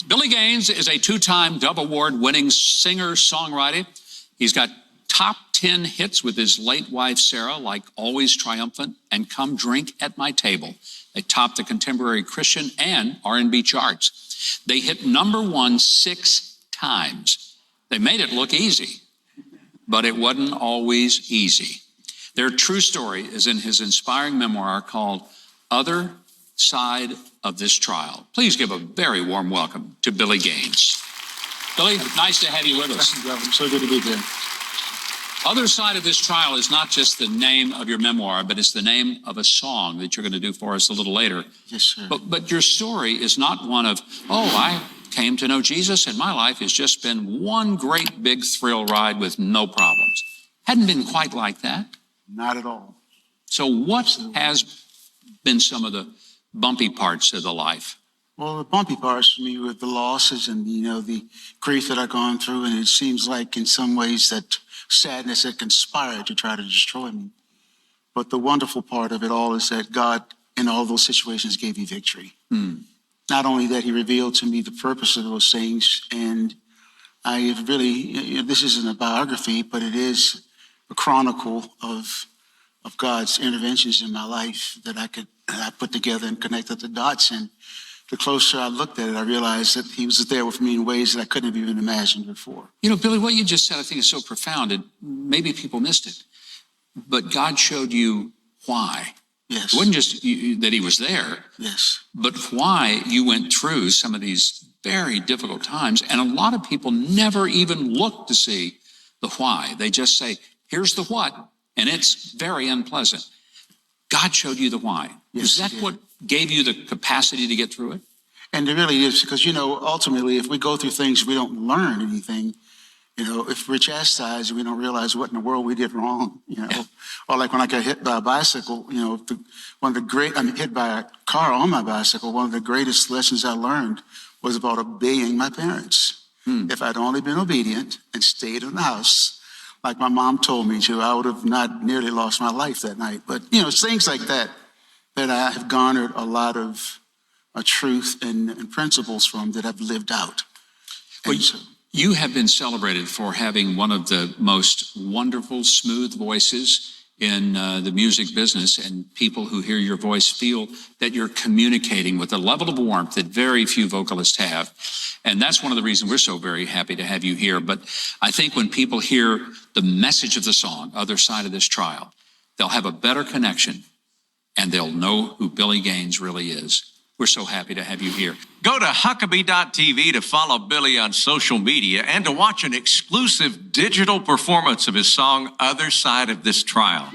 Billy Gaines is a two-time Dove Award-winning singer-songwriter. He's got top 10 hits with his late wife, Sarah, like Always Triumphant and Come Drink at My Table. They topped the contemporary Christian and R&B charts. They hit #1 6 times. They made it look easy, but it wasn't always easy. Their true story is in his inspiring memoir called Other Side of This Trial. Please give a very warm welcome to Billy Gaines. Billy, nice to have you with us. Thank you, Reverend. So good to be here. Other Side of This Trial is not just the name of your memoir, but it's the name of a song that you're going to do for us a little later. Yes, sir. But your story is not one of, oh, I came to know Jesus and my life has just been one great big thrill ride with no problems. Hadn't been quite like that. Not at all. So what has been some of the bumpy parts of the life? Well, the bumpy parts for me were the losses and, the grief that I've gone through. And it seems like in some ways that sadness had conspired to try to destroy me. But the wonderful part of it all is that God, in all those situations, gave me victory. Not only that, he revealed to me the purpose of those things. And I have really, this isn't a biography, but it is a chronicle of God's interventions in my life that I put together and connected the dots. And the closer I looked at it, I realized that he was there with me in ways that I couldn't have even imagined before. Billy, what you just said, I think is so profound, and maybe people missed it. But God showed you why. Yes. It wasn't just that he was there. Yes. But why you went through some of these very difficult times. And a lot of people never even look to see the why. They just say, here's the what, and it's very unpleasant. God showed you the why. Yes, is that what gave you the capacity to get through it? And it really is, because, ultimately, if we go through things, we don't learn anything. If we're chastised, we don't realize what in the world we did wrong, Or like when I got hit by a bicycle, hit by a car on my bicycle, one of the greatest lessons I learned was about obeying my parents. If I'd only been obedient and stayed in the house, like my mom told me to, I would have not nearly lost my life that night. But, it's things like that I have garnered a lot of truth and principles from that I've lived out. Well, you have been celebrated for having one of the most wonderful, smooth voices in the music business, and people who hear your voice feel that you're communicating with a level of warmth that very few vocalists have. And that's one of the reasons we're so very happy to have you here. But I think when people hear the message of the song, Other Side of This Trial, they'll have a better connection and they'll know who Billy Gaines really is. We're so happy to have you here. Go to Huckabee.tv to follow Billy on social media and to watch an exclusive digital performance of his song, Other Side of This Trial.